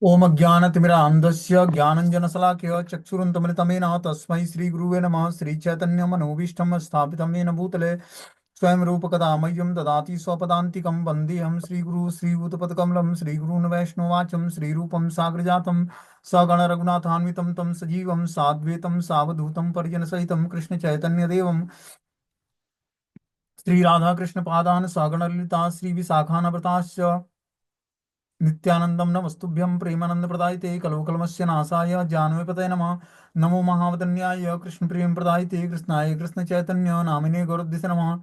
ओम ज्ञानतिमिरान्धस्य ज्ञानञ्जनशलाकया चक्षुरुन्मिलितमेन तस्मै श्रीगुरुवे नमः। श्रीचैतन्यमनोभीष्टं स्थापितं येन भूतले स्वयं रूपकदा मह्यं ददाति स्वपदान्तिकं। वन्देऽहं श्रीगुरु श्रीभूतपदकमलं श्रीगुरून् वैष्णवाचं श्रीरूपं साग्रजातं सगणरघुनाथान्वितं तं सजीवं साद्वैतं सावधूतं परिजनसहितं कृष्णचैतन्यदेवं श्रीराधाकृष्णपादान् सगणललिता श्रीविशाखान्विताश्च नित्यानंदम नमस्तुभ्यं प्रेमानंद प्रदायते कलवकलमस्य नाशाय जानवेपतये नमः। नमो महावदन्याय कृष्ण प्रेम प्रदायते कृष्णाय कृष्ण चैतन्य नामिने गौरद्दिसे नमः।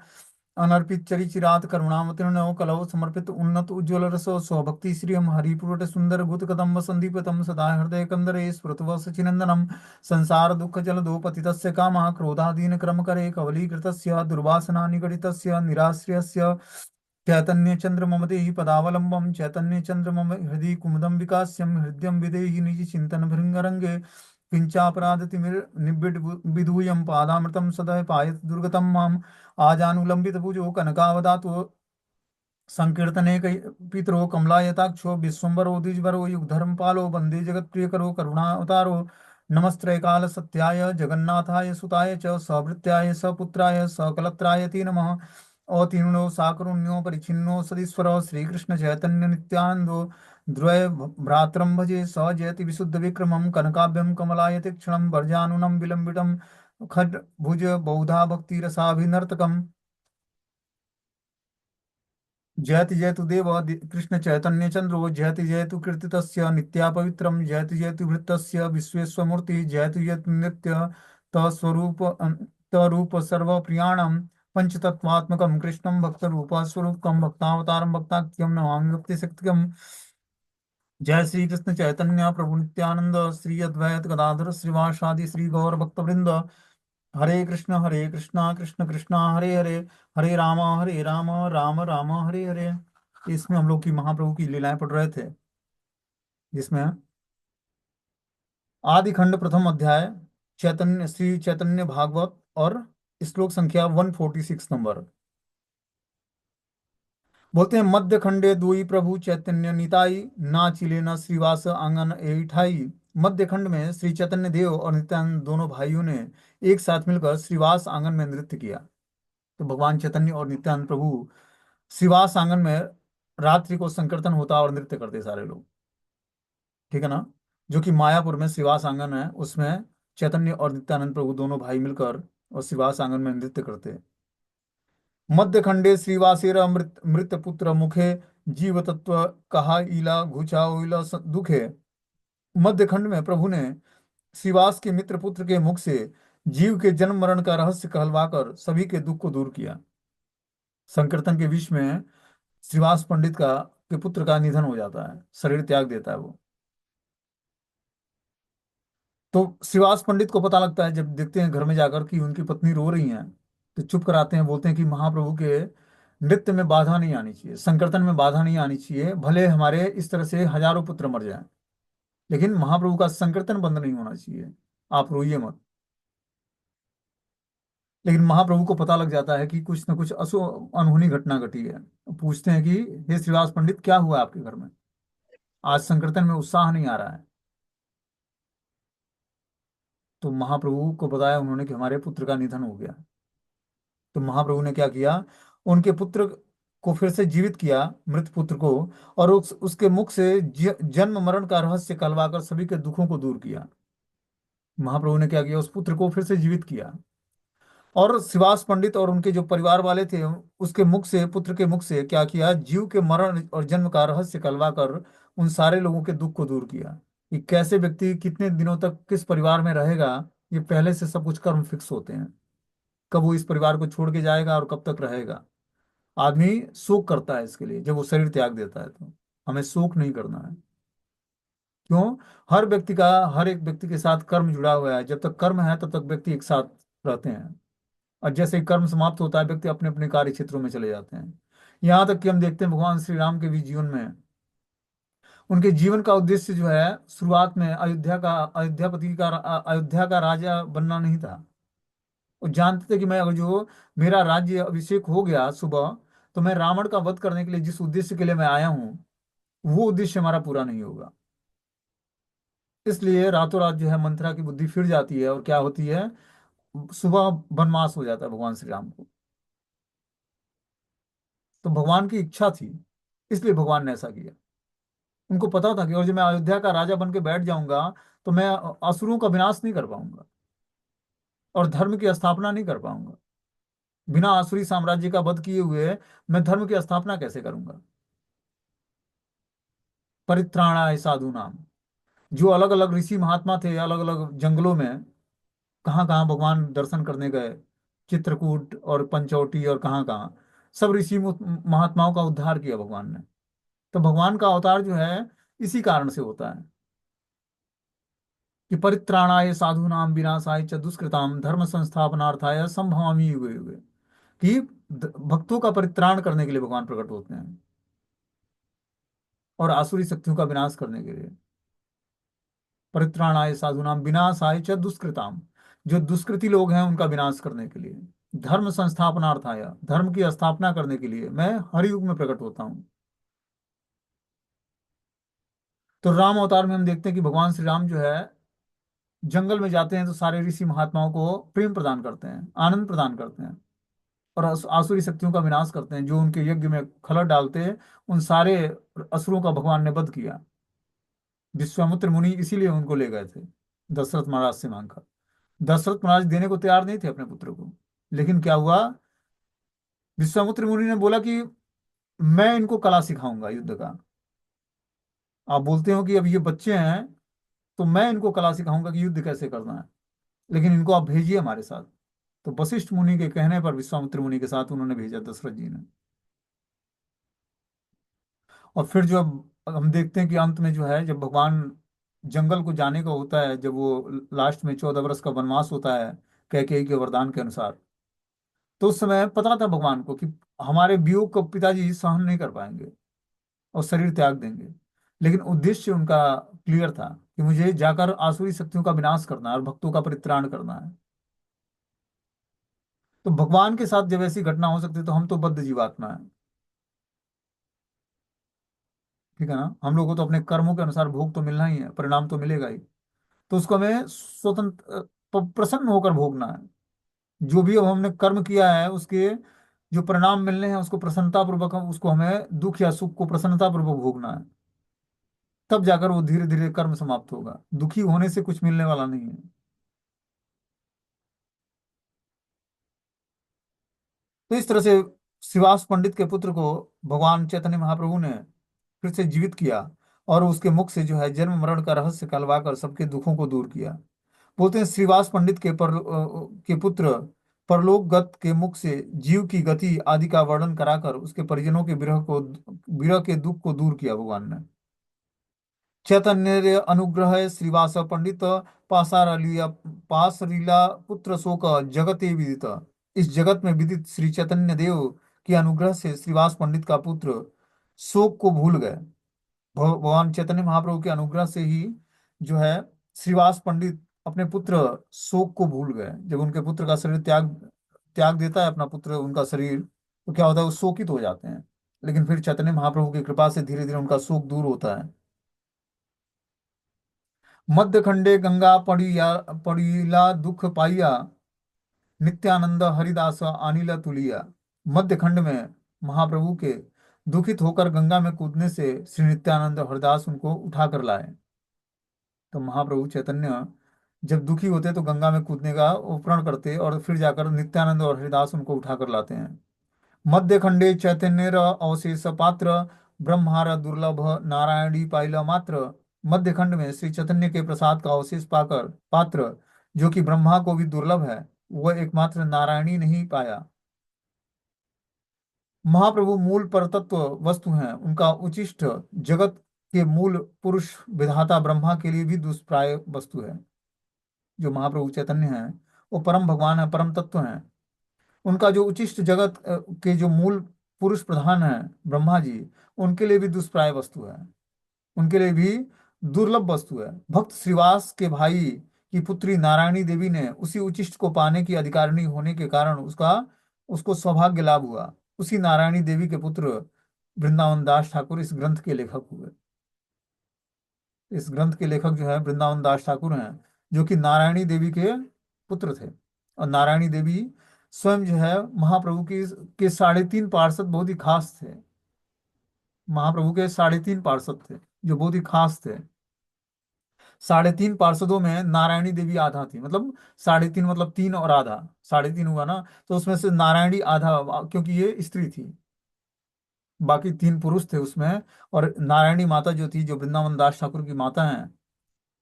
अनर्पित चरिचिरात करुणावतीर्णो कलौ समर्पित उन्नत उज्ज्वल रसो स्वभक्ति श्रियम हरिपुरट सुंदर गुत कदम्ब संदीपतम सदा हृदय कंदरे स्फुरतव सचिनंदनम। संसार दुःख जलदो पतितस्य कामः क्रोधादीन क्रम करे कवलीकृतस्य दुर्वासना निगडितस्य निराश्रयस्य चैतन्य चंद्र मम देहि पदावलंबम चैतन्य चंद्र मम हृदय कुमुदम विकास्यम हृदयं विदेहि निज चिंतन भृंगरंगे किंचापराधतिमिर निबिड विधूयम पादामृतम सदा पायत दुर्गतम माम आजानुलंबित भुजो कनकावदातो संकीर्तने पितरो कमलायताक्षो विश्वम्बरो द्विजवरो युगधर्म पालो वंदे जगत प्रिय करो करुणावतारो। नमस्त्रय काल सत्याय जगन्नाथाय सुताय च सभृत्याय सपुत्राय सकलत्राय ते नमः। अतीर्णो साकरुण्यो परिचिन्नो सदीश्वर श्रीकृष्ण चैतन्य नित्यानंदो द्वय भ्रातरम भजे स जयति विशुद्ध विक्रमं कनकाभ्यं कमलायते क्षणं वर्जानुनं विलंबितं खड भुज बहुधा भक्ति रसाभिनर्तकम्। जयति जयतु देव कृष्ण चैतन्य चंद्रो जयति जयतु कीर्तितस्य नित्या पवित्रम जयति जयतु भृतस्य विश्वेश्वमूर्ति जयति जयतु नित्य तस्वरूप तरूप सर्वप्रियाणम पंचतत्वात्मकं कृष्णं भक्तरूप स्वरूपकं भक्तावतारं भक्ताख्यं नमामि भक्तिशक्तिकम्। जय श्री कृष्ण चैतन्य प्रभु नित्यानंद श्री अद्वैत गदाधर श्रीवासादि श्री गौर भक्तवृंद। हरे कृष्णा कृष्ण कृष्णा हरे हरे हरे राम राम राम हरे हरे। इसमें हम लोग की महाप्रभु की लीलाएं पढ़ रहे थे, जिसमें आदि खंड प्रथम अध्याय चैतन्य श्री चैतन्य भागवत और श्लोक संख्या 146 नंबर। बोलते हैं मध्य खंडे दुई प्रभु चैतन्य निताई ना चिले न श्रीवास आंगन एठाई। मध्य खंड में श्री चैतन्य देव और नित्यानंद दोनों भाइयों ने एक साथ मिलकर श्रीवास आंगन में नृत्य किया। तो भगवान चैतन्य और नित्यानंद प्रभु श्रीवास आंगन में रात्रि को संकीर्तन होता और नृत्य करते सारे लोग, ठीक है ना। जो कि मायापुर में श्रीवास आंगन है, उसमें चैतन्य और नित्यानंद प्रभु दोनों भाई मिलकर और श्रीवास आंगन में नृत्य करते। मध्य खंडे श्रीवासेर मृत मृत पुत्र मुखे जीव तत्व कहा इला घुचा इला दुखे। मध्य खंड में प्रभु ने श्रीवास के मित्र पुत्र के मुख से जीव के जन्म मरण का रहस्य कहलवाकर सभी के दुख को दूर किया। संकीर्तन के बीच में श्रीवास पंडित का के पुत्र का निधन हो जाता है, शरीर त्याग देता है वो। तो श्रीवास पंडित को पता लगता है, जब देखते हैं घर में जाकर कि उनकी पत्नी रो रही हैं, तो चुप कराते हैं, बोलते हैं कि महाप्रभु के नृत्य में बाधा नहीं आनी चाहिए, संकीर्तन में बाधा नहीं आनी चाहिए, भले हमारे इस तरह से हजारों पुत्र मर जाएं, लेकिन महाप्रभु का संकीर्तन बंद नहीं होना चाहिए, आप रोइए मत। लेकिन महाप्रभु को पता लग जाता है कि कुछ न कुछ अनहोनी घटना घटी है। पूछते हैं कि हे श्रीवास पंडित, क्या हुआ आपके घर में, आज संकीर्तन में उत्साह नहीं आ रहा है। तो महाप्रभु को बताया उन्होंने कि हमारे पुत्र का निधन हो गया। तो महाप्रभु ने क्या किया, उनके पुत्र को फिर से जीवित किया, मृत पुत्र को, और उसके मुख से जन्म मरण का रहस्य कहलवाकर सभी के दुखों को दूर किया। महाप्रभु ने क्या किया, उस पुत्र को फिर से जीवित किया, और श्रीवास पंडित और उनके जो परिवार वाले थे उसके मुख से, पुत्र के मुख से क्या किया, जीव के मरण और जन्म का रहस्य कहलवाकर उन सारे लोगों के दुख को दूर किया। कि कैसे व्यक्ति कितने दिनों तक किस परिवार में रहेगा, ये पहले से सब कुछ कर्म फिक्स होते हैं, कब वो इस परिवार को छोड़ के जाएगा और कब तक रहेगा। आदमी शोक करता है इसके लिए जब वो शरीर त्याग देता है, तो हमें शोक नहीं करना है। क्यों, हर व्यक्ति का, हर एक व्यक्ति के साथ कर्म जुड़ा हुआ है, जब तक कर्म है तब तक व्यक्ति एक साथ रहते हैं, और जैसे ही कर्म समाप्त होता है व्यक्ति अपने अपने कार्य क्षेत्रों में चले जाते हैं। यहाँ तक कि हम देखते हैं भगवान श्री राम के भी जीवन में, उनके जीवन का उद्देश्य जो है, शुरुआत में अयोध्या का राजा बनना नहीं था। वो जानते थे कि मैं अगर जो मेरा राज्य अभिषेक हो गया सुबह, तो मैं रावण का वध करने के लिए जिस उद्देश्य के लिए मैं आया हूँ, वो उद्देश्य हमारा पूरा नहीं होगा। इसलिए रातों रात जो है मंथरा की बुद्धि फिर जाती है, और क्या होती है, सुबह वनवास हो जाता है भगवान श्री राम को। तो भगवान की इच्छा थी, इसलिए भगवान ने ऐसा किया। उनको पता था कि और जब मैं अयोध्या का राजा बन के बैठ जाऊंगा तो मैं असुरों का विनाश नहीं कर पाऊंगा और धर्म की स्थापना नहीं कर पाऊंगा। बिना आसुरी साम्राज्य का वध किए हुए मैं धर्म की स्थापना कैसे करूंगा। परित्राणाय साधु नाम, जो अलग अलग ऋषि महात्मा थे अलग अलग जंगलों में, कहाँ कहाँ भगवान दर्शन करने गए, चित्रकूट और पंचवटी और कहाँ कहाँ, सब ऋषि महात्माओं का उद्धार किया भगवान ने। तो भगवान का अवतार जो है इसी कारण से होता है कि परित्राणाय साधूनां विनाशाय च दुष्कृताम धर्म संस्थापनार्थाय संभवामि युगे युगे, कि भक्तों का परित्राण करने के लिए भगवान प्रकट होते हैं और आसुरी शक्तियों का विनाश करने के लिए। परित्राणाय साधूनां विनाशाय च दुष्कृताम, जो दुष्कृति लोग हैं उनका विनाश करने के लिए, धर्म संस्थापनार्थाय धर्म की स्थापना करने के लिए मैं हर युग में प्रकट होता हूँ। तो राम अवतार में हम देखते हैं कि भगवान श्री राम जो है जंगल में जाते हैं तो सारे ऋषि महात्माओं को प्रेम प्रदान करते हैं, आनंद प्रदान करते हैं और आसुरी शक्तियों का विनाश करते हैं जो उनके यज्ञ में खलल डालते हैं। उन सारे असुरों का भगवान ने वध किया। विश्वामित्र मुनि इसीलिए उनको ले गए थे दशरथ महाराज से मांगकर। दशरथ महाराज देने को तैयार नहीं थे अपने पुत्र को, लेकिन क्या हुआ, विश्वामित्र मुनि ने बोला कि मैं इनको कला सिखाऊंगा युद्ध का। आप बोलते हो कि अब ये बच्चे हैं तो मैं इनको कला सिखाऊंगा कि युद्ध कैसे करना है, लेकिन इनको आप भेजिए हमारे साथ। तो वशिष्ठ मुनि के कहने पर विश्वामित्र मुनि के साथ उन्होंने भेजा दशरथ जी ने। और फिर जब हम देखते हैं कि अंत में जो है जब भगवान जंगल को जाने का होता है, जब वो लास्ट में 14 वर्ष का वनवास होता है कैकेयी के वरदान के अनुसार, तो उस समय पता था भगवान को कि हमारे वियोग को पिताजी सहन नहीं कर पाएंगे और शरीर त्याग देंगे। लेकिन उद्देश्य उनका क्लियर था कि मुझे जाकर आसुरी शक्तियों का विनाश करना है और भक्तों का परित्राण करना है। तो भगवान के साथ जब ऐसी घटना हो सकती है तो हम तो बद्ध जीवात्मा है, ठीक है ना। हम लोग को तो अपने कर्मों के अनुसार भोग तो मिलना ही है, परिणाम तो मिलेगा ही। तो उसको हमें स्वतंत्र प्रसन्न होकर भोगना है। जो भी अब हमने कर्म किया है उसके जो परिणाम मिलने हैं उसको प्रसन्नता पूर्वक उसको हमें दुख या सुख को प्रसन्नता पूर्वक भोगना है। तब जाकर वो धीरे धीरे कर्म समाप्त होगा, दुखी होने से कुछ मिलने वाला नहीं है। तो इस तरह से श्रीवास पंडित के पुत्र को भगवान चैतन्य महाप्रभु ने फिर से जीवित किया और उसके मुख से जो है जन्म मरण का रहस्य कहलवाकर सबके दुखों को दूर किया। बोलते हैं श्रीवास पंडित के पुत्र परलोकगत के मुख से जीव की गति आदि का वर्णन कराकर उसके परिजनों के विरह के दुख को दूर किया भगवान ने। चैतन्य अनुग्रह श्रीवास पंडित पासारलीला पासरीला पुत्र शोक जगते विदित। इस जगत में विदित श्री चैतन्य देव के अनुग्रह से श्रीवास पंडित का पुत्र शोक को भूल गए। भगवान चैतन्य महाप्रभु के अनुग्रह से ही जो है श्रीवास पंडित अपने पुत्र शोक को भूल गए। जब उनके पुत्र का शरीर त्याग त्याग देता है अपना पुत्र उनका शरीर, तो क्या होता है वो शोकित हो जाते हैं। लेकिन फिर चैतन्य महाप्रभु की कृपा से धीरे धीरे उनका शोक दूर होता है। मध्य खंडे गंगा पड़ीला दुख पाइया नित्यानंद हरिदास अनिल तुलिया। मध्य खंड में महाप्रभु के दुखित होकर गंगा में कूदने से श्री नित्यानंद हरिदास उनको उठा कर लाए। तो महाप्रभु चैतन्य जब दुखी होते तो गंगा में कूदने का वो प्रण करते और फिर जाकर नित्यानंद और हरिदास उनको उठा कर लाते हैं। मध्य खंडे चैतन्य अवशेष पात्र ब्रह्मार दुर्लभ नारायणी पाइला मात्र। मध्य खंड में श्री चैतन्य के प्रसाद का अवशेष पाकर पात्र जो कि ब्रह्मा को भी दुर्लभ है, वह एकमात्र नारायणी नहीं पाया। महाप्रभु मूल परतत्व वस्तु हैं, उनका उचिष्ट जगत के मूल पुरुष विधाता ब्रह्मा के लिए भी दुष्प्राय वस्तु है। जो महाप्रभु चैतन्य हैं वो परम भगवान है, परम तत्व हैं। उनका जो उचिष्ट जगत के जो मूल पुरुष प्रधान है ब्रह्मा जी, उनके लिए भी दुष्प्राय वस्तु है, उनके लिए भी दुर्लभ वस्तु है। भक्त श्रीवास के भाई की पुत्री नारायणी देवी ने उसी उचिष्ट को पाने की अधिकारिणी होने के कारण उसका उसको सौभाग्य लाभ हुआ। उसी नारायणी देवी के पुत्र वृंदावन दास ठाकुर इस ग्रंथ के लेखक हुए। इस ग्रंथ के लेखक जो है वृंदावन दास ठाकुर हैं, जो कि नारायणी देवी के पुत्र थे। और नारायणी देवी स्वयं जो है महाप्रभु के 3.5 पार्षद बहुत ही खास थे। महाप्रभु के 3.5 पार्षद थे जो बहुत ही खास थे। 3.5 पार्षदों में नारायणी देवी आधा थी, मतलब 3.5 मतलब 3 और आधा, 3.5 हुआ ना। तो उसमें से नारायणी आधा, क्योंकि ये स्त्री थी, बाकी 3 पुरुष थे उसमें। और नारायणी माता जो थी, जो वृंदावन दास ठाकुर की माता हैं,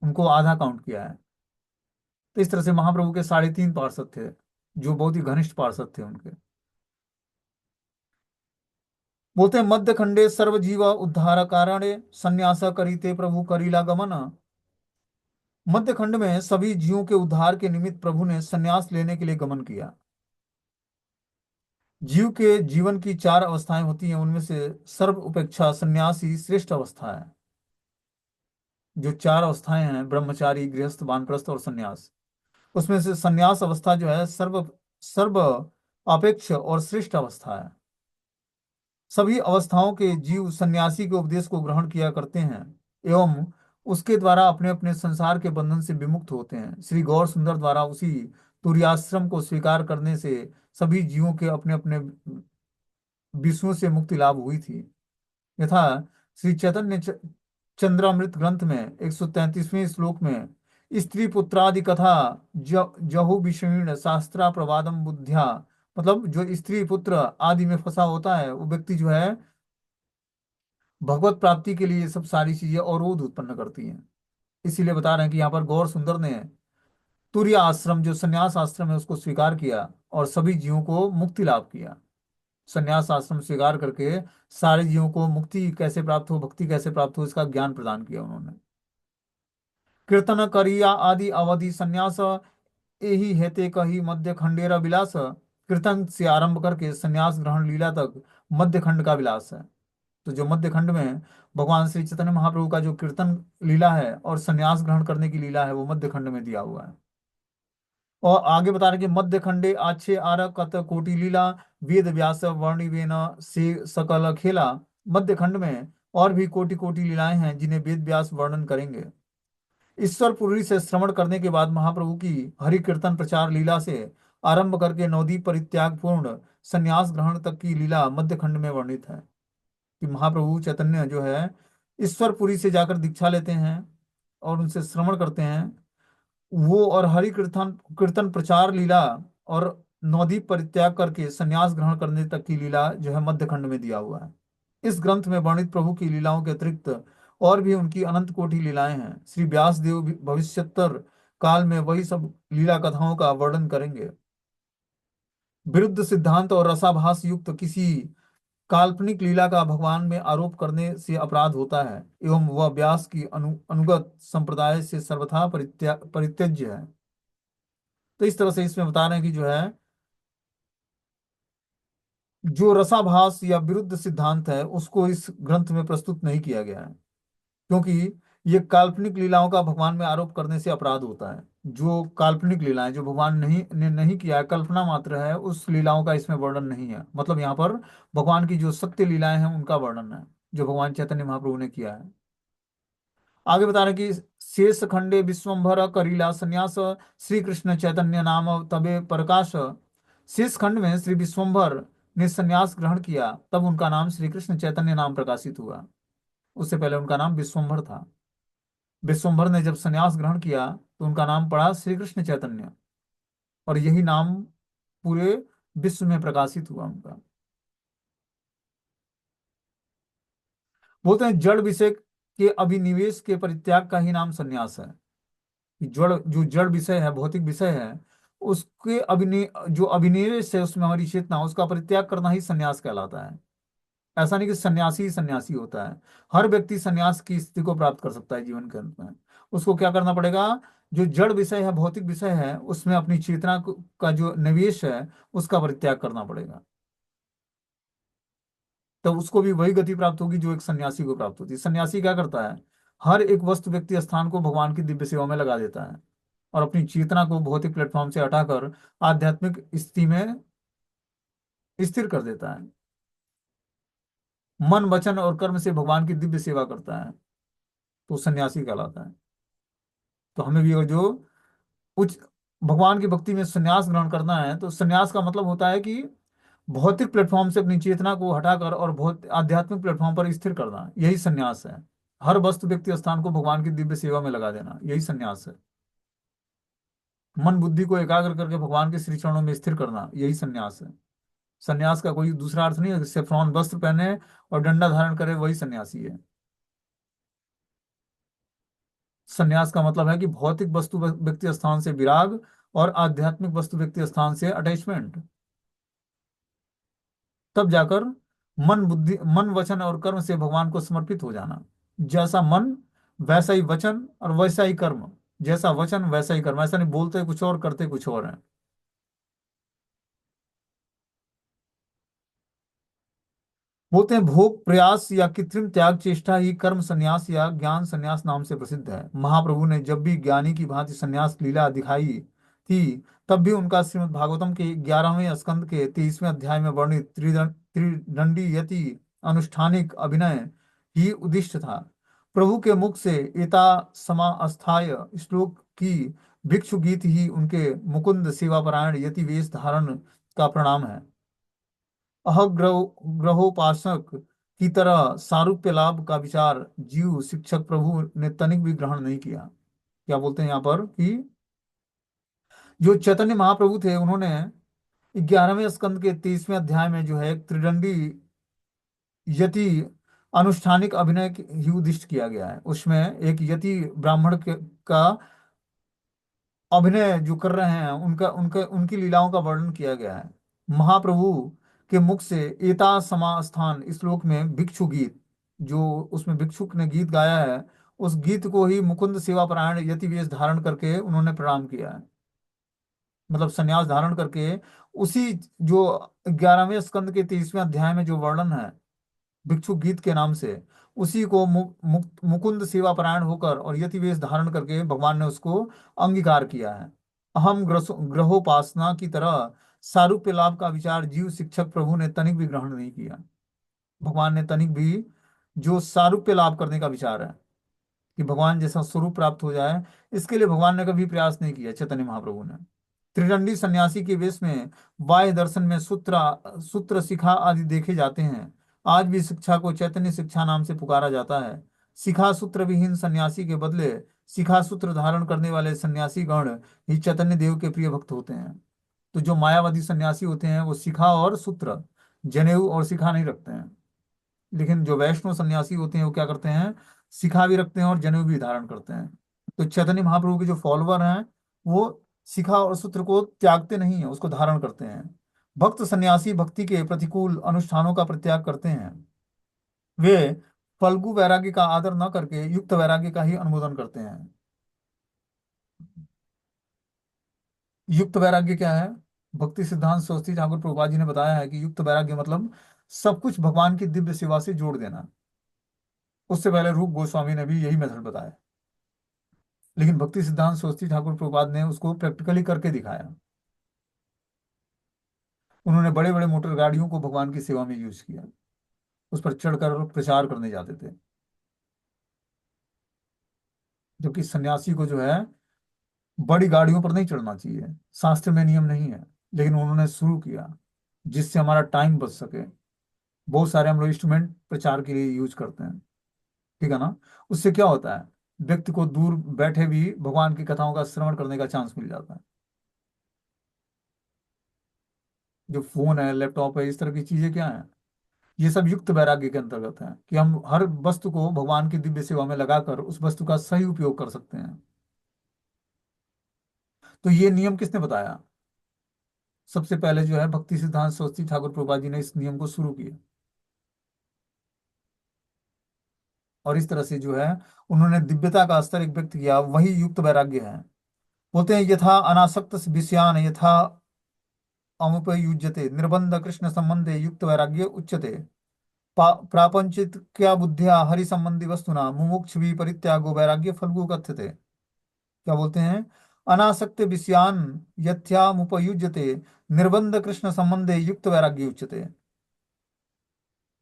उनको आधा काउंट किया है। तो इस तरह से महाप्रभु के 3.5 पार्षद थे, जो बहुत ही घनिष्ठ पार्षद थे उनके। बोलते हैं मध्य खंडे सर्व जीव उद्धार कारणे संन्यास करीते प्रभु करीला गमन। मध्य खंड में सभी जीवों के उद्धार के निमित्त प्रभु ने संन्यास लेने के लिए गमन किया। जीव के जीवन की 4 अवस्थाएं होती हैं, उनमें से सर्व उपेक्षा संन्यास ही श्रेष्ठ अवस्था है। जो 4 अवस्थाएं हैं, ब्रह्मचारी, गृहस्थ, वानप्रस्थ और संन्यास, उसमें से संन्यास अवस्था जो है सर्व सर्व अपेक्ष और श्रेष्ठ अवस्था है। सभी अवस्थाओं के जीव सन्यासी के उपदेश को ग्रहण किया करते हैं एवं उसके द्वारा अपने अपने संसार के बंधन से विमुक्त होते हैं। श्री गौर सुंदर द्वारा उसी तुर्याश्रम को स्वीकार करने से सभी जीवों के अपने अपने विषयों से मुक्ति लाभ हुई थी। यथा श्री चैतन्य चंद्रामृत ग्रंथ में 133वें श्लोक में स्त्री पुत्रादि कथा जहु विषयण शास्त्रा प्रवादम बुद्ध्या, मतलब जो स्त्री पुत्र आदि में फंसा होता है वो व्यक्ति जो है भगवत प्राप्ति के लिए ये सब सारी चीजें अवरोध उत्पन्न करती हैं। इसीलिए बता रहे हैं कि यहाँ पर गौर सुंदर ने तुर्य आश्रम जो संन्यास आश्रम है उसको स्वीकार किया और सभी जीवों को मुक्ति लाभ किया। संन्यास आश्रम स्वीकार करके सारे जीवों को मुक्ति कैसे प्राप्त हो, भक्ति कैसे प्राप्त हो, इसका ज्ञान प्रदान किया उन्होंने। कीर्तन करिया आदि अवधि संन्यास यही हेते कही मध्य खंडेरा विलास। कीर्तन से आरंभ करके संन्यास ग्रहण लीला तक मध्य खंड का विलास है। तो जो मध्य खंड में भगवान श्री चैतन्य महाप्रभु का जो कीर्तन लीला है और संन्यास ग्रहण करने की लीला है वो मध्य खंड में दिया हुआ है। और आगे बता रहे कि मध्य खंडे आछे आर कत कोटि लीला वेद व्यास वर्णिवेन से सकल खेला। मध्य खंड में और भी कोटि कोटि लीलाएं हैं जिन्हें वेद व्यास वर्णन करेंगे। ईश्वरपुरी से श्रवण करने के बाद महाप्रभु की हरि कीर्तन प्रचार लीला से आरंभ करके नवदीप परित्याग पूर्ण संन्यास ग्रहण तक की लीला मध्य खंड में वर्णित है। कि महाप्रभु चैतन्य जो है ईश्वरपुरी से जाकर दीक्षा लेते हैं और उनसे श्रवण करते हैं वो, और हरि कीर्तन कीर्तन प्रचार लीला और नवदीप परित्याग करके संन्यास ग्रहण करने तक की लीला जो है मध्य खंड में दिया हुआ है। इस ग्रंथ में वर्णित प्रभु की लीलाओं के अतिरिक्त और भी उनकी अनंत कोटि लीलाएं हैं। श्री व्यास देव भविष्योत्तर काल में वही सब लीला कथाओं का वर्णन करेंगे। विरुद्ध सिद्धांत और रसाभास युक्त किसी काल्पनिक लीला का भगवान में आरोप करने से अपराध होता है एवं वह व्यास की अनुगत संप्रदाय से सर्वथा परित्यज्य है। तो इस तरह से इसमें बता रहे हैं कि जो है जो रसाभास या विरुद्ध सिद्धांत है उसको इस ग्रंथ में प्रस्तुत नहीं किया गया है, क्योंकि ये काल्पनिक लीलाओं का भगवान में आरोप करने से अपराध होता है। जो काल्पनिक लीलाएं जो भगवान ने नहीं किया है, कल्पना मात्र है, उस लीलाओं का इसमें वर्णन नहीं है। मतलब यहाँ पर भगवान की जो सत्य लीलाएं हैं उनका वर्णन है जो भगवान चैतन्य महाप्रभु ने किया है। आगे बता रहे हैं कि शेष खंडे विश्वम्भर करीला संन्यास श्री कृष्ण चैतन्य नाम तबे प्रकाश। शेष खंड में श्री विश्वम्भर ने संन्यास ग्रहण किया तब उनका नाम श्री कृष्ण चैतन्य नाम प्रकाशित हुआ। उससे पहले उनका नाम विश्वम्भर था। विश्वम्भर ने जब संन्यास ग्रहण किया तो उनका नाम पड़ा श्री कृष्ण चैतन्य, और यही नाम पूरे विश्व में प्रकाशित हुआ उनका। बोलते हैं जड़ विषय के अभिनिवेश के परित्याग का ही नाम संन्यास है। कि जड़ जो जड़ विषय है, भौतिक विषय है, उसके जो अभिनिवेश है उसमें हमारी चेतना, उसका परित्याग करना ही संन्यास कहलाता है। ऐसा नहीं कि सन्यासी ही सन्यासी होता है। हर व्यक्ति सन्यास की स्थिति को प्राप्त कर सकता है जीवन के अंत में। उसको क्या करना पड़ेगा, जो जड़ विषय है, भौतिक विषय है, उसमें अपनी चेतना का जो निवेश है उसका परित्याग करना पड़ेगा। तब उसको भी वही गति प्राप्त होगी जो एक सन्यासी को प्राप्त होती है। सन्यासी क्या करता है, हर एक वस्तु व्यक्ति स्थान को भगवान की दिव्य सेवा में लगा देता है और अपनी चेतना को भौतिक प्लेटफॉर्म से हटाकर आध्यात्मिक स्थिति में स्थिर कर देता है। मन वचन और कर्म से भगवान की दिव्य सेवा करता है। तो सन्यासी कहलाता है। तो हमें भी, और जो उच्च भगवान की भक्ति में संन्यास ग्रहण करना है, तो संन्यास का मतलब होता है कि भौतिक प्लेटफॉर्म से अपनी चेतना को हटाकर और बहुत आध्यात्मिक प्लेटफॉर्म पर स्थिर करना, यही संन्यास है। हर वस्तु व्यक्ति स्थान को भगवान की दिव्य सेवा में लगा देना, यही संन्यास है। मन बुद्धि को एकाग्र करके भगवान के श्री चरणों में स्थिर करना, यही संन्यास है। संन्यास का कोई दूसरा अर्थ नहीं है, सेफ्रॉन वस्त्र पहने और डंडा धारण करे वही सन्यासी है। संन्यास का मतलब है कि भौतिक वस्तु व्यक्ति स्थान से विराग और आध्यात्मिक वस्तु व्यक्ति स्थान से अटैचमेंट। तब जाकर मन बुद्धि, मन वचन और कर्म से भगवान को समर्पित हो जाना। जैसा मन वैसा ही वचन और वैसा ही कर्म, जैसा वचन वैसा ही कर्म, ऐसा नहीं बोलते कुछ और करते कुछ और है। बोलते हैं भोग प्रयास या कृत्रिम त्याग चेष्टा ही कर्म संन्यास या ज्ञान संन्यास नाम से प्रसिद्ध है। महाप्रभु ने जब भी ज्ञानी की भांति संन्यास लीला दिखाई थी, तब भी उनका श्रीमद् भागवतम के 11वें स्कंद के 23वें अध्याय में वर्णित त्रिदंडी यति अनुष्ठानिक अभिनय ही उद्दिष्ट था। प्रभु के मुख से एता समास्थाय श्लोक की भिक्षु गीत ही उनके मुकुंद सेवापरायण यति वेश धारण का प्रणाम है। ग्रहोपासक की तरह सारूप्य लाभ का विचार जीव शिक्षक प्रभु ने तनिक भी ग्रहण नहीं किया। क्या बोलते हैं यहाँ पर कि जो चैतन्य महाप्रभु थे, उन्होंने 11वें स्कंद के 23वें अध्याय में जो है एक त्रिदंडी यति अनुष्ठानिक अभिनय ही उद्दिष्ट किया गया है। उसमें एक यति ब्राह्मण का अभिनय जो कर रहे हैं, उनका उनका उनकी लीलाओं का वर्णन किया गया है। महाप्रभु के मुख से एता समास्थान श्लोक में भिक्षु गीत, जो उसमें भिक्षुक ने गीत गाया है, उस गीत को ही मुकुंद सेवा परायण यति वेश धारण करके उन्होंने प्रणाम किया है। मतलब संन्यास धारण करके उसी जो 11वें स्कंद के 23वें अध्याय में जो वर्णन है भिक्षु गीत के नाम से, उसी को मुकुंद सेवा परायण होकर और यति वेश धारण करके भगवान ने उसको अंगीकार किया है। अहम ग्रहोपासना की तरह सारूप्य लाभ का विचार जीव शिक्षक प्रभु ने तनिक भी ग्रहण नहीं किया। भगवान ने तनिक भी जो सारूप्य लाभ करने का विचार है कि भगवान जैसा स्वरूप प्राप्त हो जाए, इसके लिए भगवान ने कभी प्रयास नहीं किया चैतन्य महाप्रभु ने। त्रिदंडी सन्यासी के वेश में बाह्य दर्शन में सूत्र शिखा आदि देखे जाते हैं। आज भी शिक्षा को चैतन्य शिक्षा नाम से पुकारा जाता है। शिखा सूत्र विहीन सन्यासी के बदले शिखा सूत्र धारण करने वाले सन्यासी गण ही चैतन्य देव के प्रिय भक्त होते हैं। तो जो मायावादी सन्यासी होते हैं वो शिखा और सूत्र, जनेऊ और शिखा नहीं रखते हैं। लेकिन जो वैष्णव सन्यासी होते हैं वो क्या करते हैं, शिखा भी रखते हैं और जनेऊ भी धारण करते हैं। तो चैतन्य महाप्रभु के जो फॉलोवर हैं वो शिखा और सूत्र को त्यागते नहीं है, उसको धारण करते हैं। भक्त सन्यासी भक्ति के प्रतिकूल अनुष्ठानों का परित्याग करते हैं। वे फल्गु वैराग्य का आदर न करके युक्त वैराग्य का ही अनुमोदन करते हैं। युक्त वैराग्य क्या है? भक्ति सिद्धांत सरस्वती ठाकुर प्रभुपाद जी ने बताया है कि युक्त वैराग्य मतलब सब कुछ भगवान की दिव्य सेवा से जोड़ देना। उससे पहले रूप गोस्वामी ने भी यही मेथड बताया, लेकिन भक्ति सिद्धांत सरस्वती ठाकुर प्रभुपाद ने उसको प्रैक्टिकली करके दिखाया। उन्होंने बड़े बड़े मोटर गाड़ियों को भगवान की सेवा में यूज किया, उस पर चढ़कर प्रचार करने जाते थे। जबकि सन्यासी को जो है बड़ी गाड़ियों पर नहीं चढ़ना चाहिए, शास्त्र में नियम नहीं है, लेकिन उन्होंने शुरू किया जिससे हमारा टाइम बच सके। बहुत सारे हम लोग इंस्ट्रूमेंट प्रचार के लिए यूज करते हैं, ठीक है ना। उससे क्या होता है, व्यक्ति को दूर बैठे भी भगवान की कथाओं का श्रवण करने का चांस मिल जाता है। जो फोन है, लैपटॉप है, इस तरह की चीजें क्या है, ये सब युक्त वैराग्य के अंतर्गत है कि हम हर वस्तु को भगवान की दिव्य सेवा में लगाकर उस वस्तु का सही उपयोग कर सकते हैं। तो ये नियम किसने बताया? सबसे पहले जो है भक्ति सिद्धांत सरस्वती ठाकुर प्रभुपाद जी ने इस नियम को शुरू किया, और इस तरह से जो है उन्होंने दिव्यता का स्तर एक व्यक्त किया, वही युक्त वैराग्य है। बोलते हैं यथा अनासक्त विषयान यथा अमुपयुज्यते निर्बंध कृष्ण संबंधे युक्त वैराग्य उच्यते। प्रापंचित क्या बुद्धिया हरि संबंधी वस्तुना मुमुक्ष भी परित्यागो वैराग्य फल्गु कथ्यते। क्या बोलते हैं? अनासक्त विषयान यथ्यामुपयुज्यते निर्बंध कृष्ण संबंधे युक्त वैराग्य उच्यते।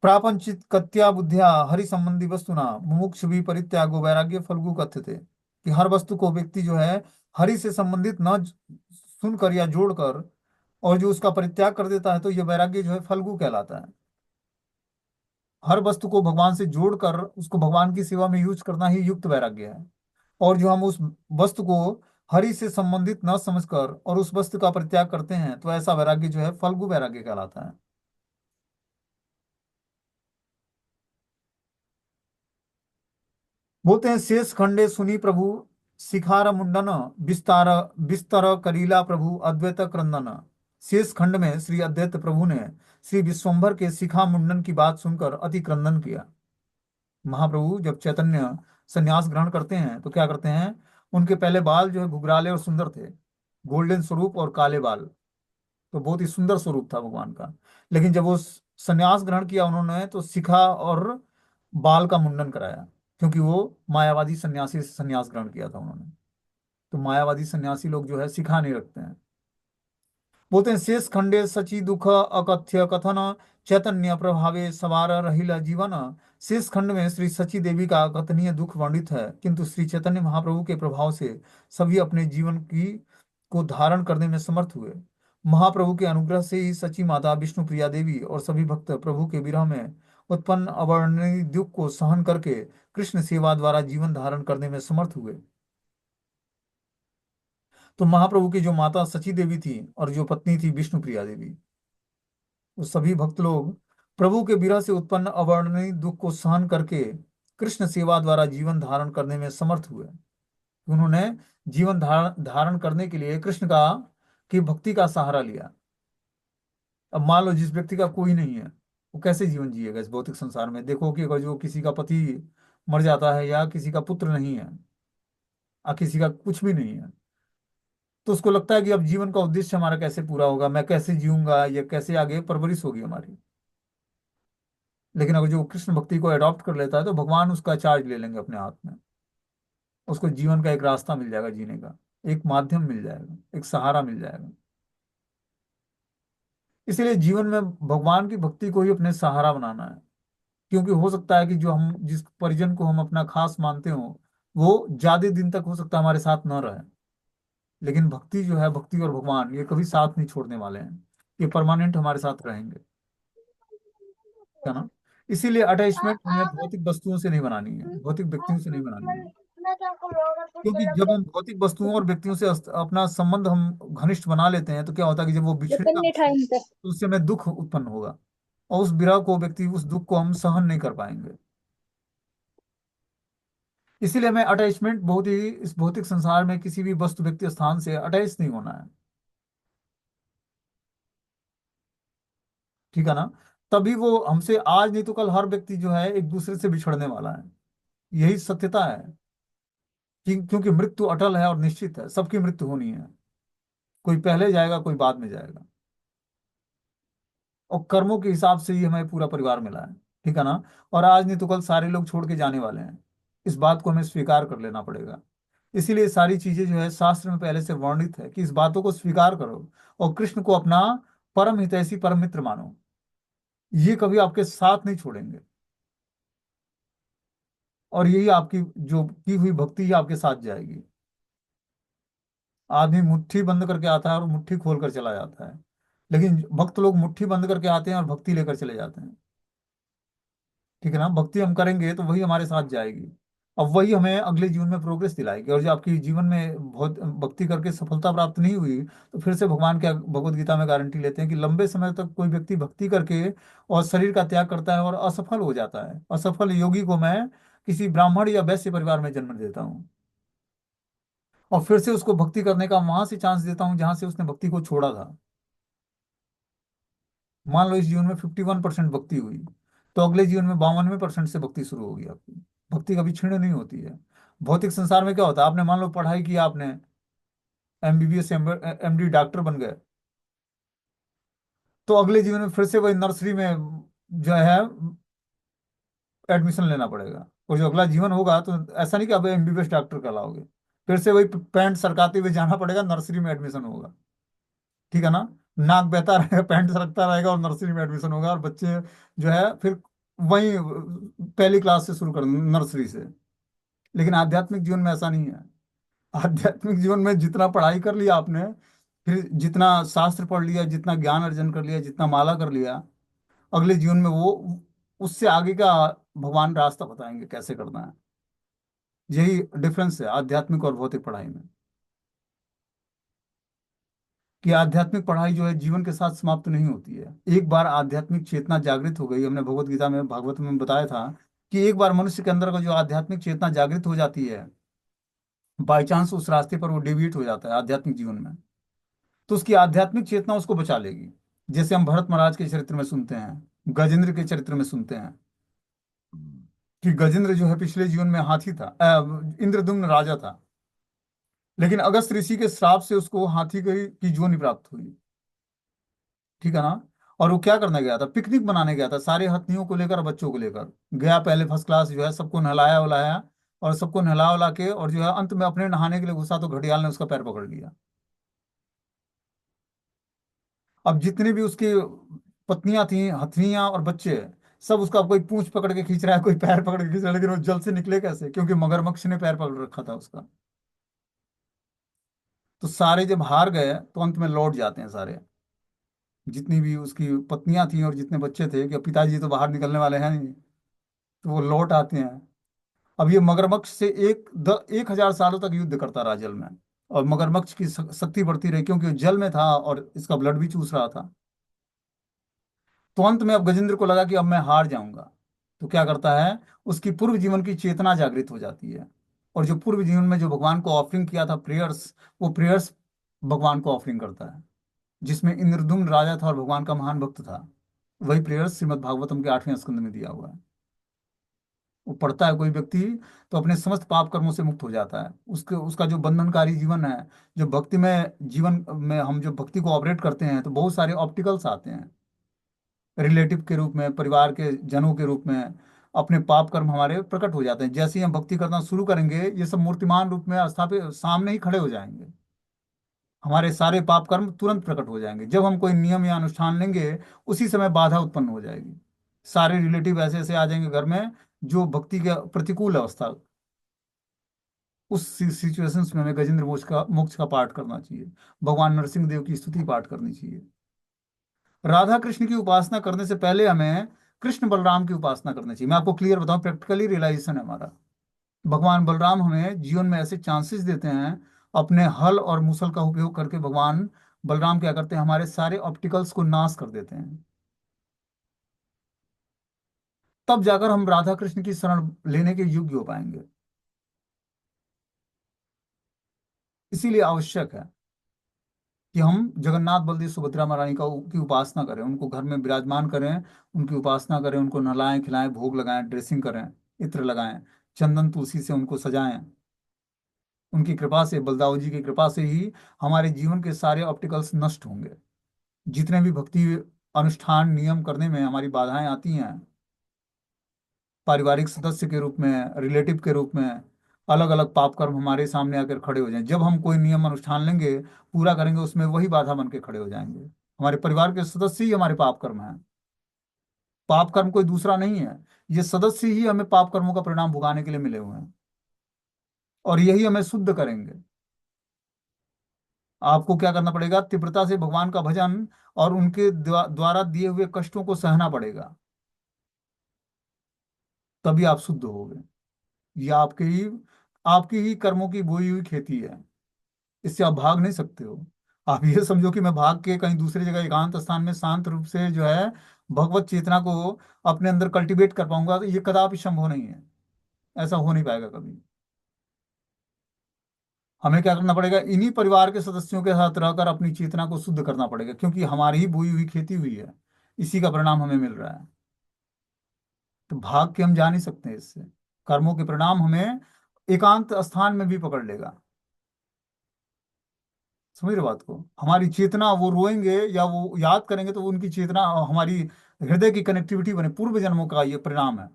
प्रापंचित कत्या बुद्धिया हरि संबंधी वस्तुना मुमुक्ष भी परित्यागो वैराग्य फल्गु कथ्यते, कि हर वस्तु को व्यक्ति जो है हरि से संबंधित न सुनकर या जोड़कर और जो उसका परित्याग कर देता है, तो ये वैराग्य जो है फल्गु कहलाता है। हर वस्तु को भगवान से जोड़कर उसको भगवान की सेवा में यूज करना ही युक्त वैराग्य है। और जो हम उस वस्तु को हरि से संबंधित न समझकर और उस वस्तु का परित्याग करते हैं, तो ऐसा वैराग्य जो है फल्गु वैराग्य कहलाता है। बोलते हैं शेष खंडे सुनी प्रभु शिखार मुंडन विस्तार विस्तर करीला प्रभु अद्वैत क्रंदन। शेष खंड में श्री अद्वैत प्रभु ने श्री विश्वम्भर के शिखा मुंडन की बात सुनकर अति क्रंदन किया। महाप्रभु जब चैतन्य संन्यास ग्रहण करते हैं तो क्या करते हैं, उनके पहले बाल जो है घुघराले और सुंदर थे, गोल्डन स्वरूप और काले बाल, तो बहुत ही सुंदर स्वरूप था भगवान का। लेकिन जब वो संन्यास ग्रहण किया उन्होंने, तो शिखा और बाल का मुंडन कराया, क्योंकि वो मायावादी सन्यासी से संन्यास ग्रहण किया था उन्होंने। तो मायावादी सन्यासी लोग जो है शिखा नहीं रखते हैं। बोलते हैं शेष खंडे सची दुख अकथ्य कथन चैतन्य प्रभावे सवार रहिला जीवन। शेष खंड में श्री सची देवी का कथनीय दुख वर्णित है, किंतु श्री चैतन्य महाप्रभु के प्रभाव से सभी अपने जीवन की को धारण करने में समर्थ हुए। महाप्रभु के अनुग्रह से ही सची माता विष्णु प्रिया देवी और सभी भक्त प्रभु के विरह में उत्पन्न अवर्णनीय दुख को सहन करके कृष्ण सेवा द्वारा जीवन धारण करने में समर्थ हुए। तो महाप्रभु की जो माता सची देवी थी और जो पत्नी थी विष्णु प्रिया देवी, वो सभी भक्त लोग प्रभु के विरह से उत्पन्न अवर्णनीय दुख को सहन करके कृष्ण सेवा द्वारा जीवन धारण करने में समर्थ हुए। उन्होंने जीवन धारण करने के लिए कृष्ण का की भक्ति का सहारा लिया। अब मान लो जिस व्यक्ति का कोई नहीं है, वो कैसे जीवन जिएगा इस भौतिक संसार में। देखो कि अगर जो किसी का पति मर जाता है या किसी का पुत्र नहीं है या किसी का कुछ भी नहीं है, तो उसको लगता है कि अब जीवन का उद्देश्य हमारा कैसे पूरा होगा, मैं कैसे जीऊंगा या कैसे आगे परवरिश होगी हमारी। लेकिन अगर जो कृष्ण भक्ति को अडॉप्ट कर लेता है, तो भगवान उसका चार्ज ले लेंगे अपने हाथ में। उसको जीवन का एक रास्ता मिल जाएगा जीने का, एक माध्यम मिल जाएगा, एक सहारा मिल जाएगा। इसलिए जीवन में भगवान की भक्ति को ही अपने सहारा बनाना है। क्योंकि हो सकता है कि जो हम जिस परिजन को हम अपना खास मानते हो, वो ज्यादा दिन तक हो सकता है हमारे साथ न रहे। लेकिन भक्ति जो है, भक्ति और भगवान ये कभी साथ नहीं छोड़ने वाले हैं, ये परमानेंट हमारे साथ रहेंगे, है ना। इसीलिए अटैचमेंट हमें भौतिक वस्तुओं से नहीं बनानी है, भौतिक व्यक्तियों से नहीं बनानी है। क्योंकि जब हम भौतिक वस्तुओं और व्यक्तियों से अपना संबंध हम घनिष्ठ बना लेते हैं, तो क्या होता है कि जब वो बिछड़ेगा हमसे, तो उससे हमें दुख उत्पन्न होगा, और उस विरह को व्यक्ति उस दुख को हम सहन नहीं कर पाएंगे। इसीलिए हमें अटैचमेंट बहुत ही इस भौतिक संसार में किसी भी वस्तु व्यक्ति स्थान से अटैच नहीं होना है। ठीक है ना। तभी वो हमसे आज नहीं तो कल हर व्यक्ति जो है एक दूसरे से बिछड़ने वाला है। यही सत्यता है क्योंकि मृत्यु अटल है और निश्चित है, सबकी मृत्यु होनी है। कोई पहले जाएगा, कोई बाद में जाएगा, और कर्मों के हिसाब से ही हमें पूरा परिवार मिला है। ठीक है ना। और आज नहीं तो कल सारे लोग छोड़ के जाने वाले हैं, इस बात को हमें स्वीकार कर लेना पड़ेगा। इसीलिए सारी चीजें जो है शास्त्र में पहले से वर्णित है कि इस बातों को स्वीकार करो और कृष्ण को अपना परम हितैषी परम मित्र मानो। ये कभी आपके साथ नहीं छोड़ेंगे, और यही आपकी जो की हुई भक्ति ही आपके साथ जाएगी। आदमी मुट्ठी बंद करके आता है और मुट्ठी खोल कर चला जाता है, लेकिन भक्त लोग मुट्ठी बंद करके आते हैं और भक्ति लेकर चले जाते हैं। ठीक है ना। भक्ति हम करेंगे तो वही हमारे साथ जाएगी, अब वही हमें अगले जीवन में प्रोग्रेस दिलाएगी। और जो आपकी जीवन में बहुत भक्ति करके सफलता प्राप्त नहीं हुई, तो फिर से भगवान क्या भगवत गीता में गारंटी लेते हैं कि लंबे समय तक कोई व्यक्ति भक्ति करके और शरीर का त्याग करता है और असफल हो जाता है, असफल योगी को मैं किसी ब्राह्मण या वैश्य परिवार में जन्म देता हूँ, और फिर से उसको भक्ति करने का वहां से चांस देता हूँ जहां से उसने भक्ति को छोड़ा था। मान लो इस जीवन में 51% भक्ति हुई, तो अगले जीवन में 92% से भक्ति शुरू होगी आपकी। भक्ति कभी क्षीण नहीं होती है। भौतिक संसार में क्या होता है, आपने मान लो पढ़ाई की, आपने एमबीबीएस एमडी डॉक्टर बन गए, तो अगले जीवन में फिर से वही नर्सरी में जो है एडमिशन लेना पड़ेगा। और जो अगला जीवन होगा, तो ऐसा नहीं कि आप एमबीबीएस डॉक्टर कहलाओगे, फिर से वही पैंट सरकाते हुए जाना पड़ेगा, नर्सरी में एडमिशन होगा। ठीक है ना। नाक बहता रहेगा, पैंट सरकता रहेगा और नर्सरी में एडमिशन होगा, और बच्चे जो है फिर वही पहली क्लास से शुरू कर, नर्सरी से। लेकिन आध्यात्मिक जीवन में ऐसा नहीं है। आध्यात्मिक जीवन में जितना पढ़ाई कर लिया आपने, फिर जितना शास्त्र पढ़ लिया, जितना ज्ञान अर्जन कर लिया, जितना माला कर लिया, अगले जीवन में वो उससे आगे का भगवान रास्ता बताएंगे कैसे करना है। यही डिफरेंस है आध्यात्मिक और भौतिक पढ़ाई में। कि आध्यात्मिक पढ़ाई जो है जीवन के साथ समाप्त नहीं होती है। एक बार आध्यात्मिक चेतना जागृत हो गई, हमने भगवत गीता में, भागवत में बताया था कि एक बार मनुष्य के अंदर का जो आध्यात्मिक चेतना जागृत हो जाती है, बाई चांस उस रास्ते पर वो डिविएट हो जाता है आध्यात्मिक जीवन में, तो उसकी आध्यात्मिक चेतना उसको बचा लेगी। जैसे हम भरत महाराज के चरित्र में सुनते हैं, गजेंद्र के चरित्र में सुनते हैं कि गजेंद्र जो है पिछले जीवन में हाथी था, इंद्रदुम्न राजा था। लेकिन अगस्त ऋषि के श्राप से उसको हाथी की जोनी प्राप्त हुई। ठीक है ना। और वो क्या करने गया था, पिकनिक मनाने गया था, सारे हथनियों को लेकर, बच्चों को लेकर गया, पहले फर्स्ट क्लास जो है सबको नहलाया उलाया, और सबको नहला उला के, और जो है अंत में अपने नहाने के लिए घुसा तो घड़ियाल ने उसका पैर पकड़ लिया। अब जितनी भी उसकी पत्नियां थी, हथनियां और बच्चे, सब उसका, कोई पूंछ पकड़ के खींच रहा है, कोई पैर पकड़ के खींच रहा है, लेकिन वो जल से निकले कैसे, क्योंकि मगरमच्छ ने पैर पकड़ रखा था उसका। तो सारे जब हार गए तो अंत में लौट जाते हैं सारे, जितनी भी उसकी पत्नियां थी और जितने बच्चे थे, कि अब पिताजी तो बाहर निकलने वाले हैं नहीं, तो वो लौट आते हैं। अब ये मगरमच्छ से 1,000 सालों तक युद्ध करता रहा जल में, और मगरमच्छ की शक्ति बढ़ती रही, क्योंकि वो जल में था और इसका ब्लड भी चूस रहा था। तो अंत में अब गजेंद्र को लगा कि अब मैं हार जाऊंगा। तो क्या करता है, उसकी पूर्व जीवन की चेतना जागृत हो जाती है, और जो पूर्व जीवन में जो भगवान को ऑफरिंग किया था प्रेयर्स, वो प्रेयर्स भगवान को ऑफरिंग करता है, जिसमें इंद्रदुम्न राजा था और भगवान का महान भक्त था। वही प्रेयर्स श्रीमद् भागवतम के 8वें स्कंद में दिया हुआ है। वो पढ़ता है कोई व्यक्ति, तो अपने समस्त पाप कर्मों से मुक्त हो जाता है। उसके उसका जो बंधनकारी जीवन है, जो भक्ति में जीवन में हम जो भक्ति को ऑपरेट करते हैं, तो बहुत सारे ऑप्टिकल्स आते हैं, रिलेटिव के रूप में, परिवार के जनों के रूप में, अपने पाप कर्म हमारे प्रकट हो जाते हैं। जैसे ही हम भक्ति करना शुरू करेंगे, ये सब मूर्तिमान रूप में स्थापित सामने ही खड़े हो जाएंगे। हमारे सारे पाप कर्म तुरंत प्रकट हो जाएंगे। जब हम कोई नियम या अनुष्ठान लेंगे, उसी समय बाधा उत्पन्न हो जाएगी। सारे रिलेटिव ऐसे ऐसे आ जाएंगे घर में, जो भक्ति के प्रतिकूल अवस्था। उस सिचुएशंस में हमें गजेंद्र मोक्ष का पाठ करना चाहिए, भगवान नरसिंह देव की स्तुति पाठ करनी चाहिए। राधा कृष्ण की उपासना करने से पहले हमें कृष्ण बलराम की उपासना करनी चाहिए। मैं आपको क्लियर बताऊं, प्रैक्टिकली रियलाइजेशन है हमारा। भगवान बलराम हमें जीवन में ऐसे चांसेस देते हैं, अपने हल और मुसल का उपयोग करके भगवान बलराम क्या करते हैं, हमारे सारे ऑप्टिकल्स को नाश कर देते हैं। तब जाकर हम राधा कृष्ण की शरण लेने के योग्य हो पाएंगे। इसीलिए आवश्यक है कि हम जगन्नाथ बलदेव सुभद्रा महारानी की उपासना करें, उनको घर में विराजमान करें, उनकी उपासना करें, उनको नहलाएं खिलाएं, भोग लगाएं, ड्रेसिंग करें, इत्र लगाएं, चंदन तुलसी से उनको सजाएं। उनकी कृपा से, बलदाऊ जी की कृपा से ही हमारे जीवन के सारे ऑप्टिकल्स नष्ट होंगे। जितने भी भक्ति अनुष्ठान नियम करने में हमारी बाधाएं आती हैं, पारिवारिक सदस्य के रूप में, रिलेटिव के रूप में, अलग अलग पाप कर्म हमारे सामने आकर खड़े हो जाएं। जब हम कोई नियम अनुष्ठान लेंगे, पूरा करेंगे, उसमें वही बाधा बन के खड़े हो जाएंगे। हमारे परिवार के सदस्य ही हमारे पाप कर्म हैं। पाप कर्म कोई दूसरा नहीं है, ये सदस्य ही हमें पाप कर्मों का परिणाम भुगाने के लिए मिले हुए हैं, और यही हमें शुद्ध करेंगे। आपको क्या करना पड़ेगा, तीव्रता से भगवान का भजन और उनके द्वारा दिए हुए कष्टों को सहना पड़ेगा, तभी आप शुद्ध होगे। ये आपकी ही कर्मों की बोई हुई खेती है। इससे आप भाग नहीं सकते हो। आप ये समझो कि मैं भाग के कहीं दूसरी जगह एकांत स्थान में शांत रूप से जो है भगवत चेतना को अपने अंदर कल्टीवेट कर पाऊंगा, तो ये कदापि संभव नहीं है। ऐसा हो नहीं पाएगा कभी। हमें क्या करना पड़ेगा, इन्हीं परिवार के सदस्यों के साथ रहकर अपनी चेतना को शुद्ध करना पड़ेगा, क्योंकि हमारी ही बोई हुई खेती हुई है, इसी का परिणाम हमें मिल रहा है। तो भाग के हम जा नहीं सकते इससे। कर्मों के परिणाम हमें एकांत स्थान में भी पकड़ लेगा। समझ रहे बात को, हमारी चेतना, वो रोएंगे या वो याद करेंगे, तो उनकी चेतना हमारी हृदय की कनेक्टिविटी बने। पूर्व जन्मों का ये परिणाम है।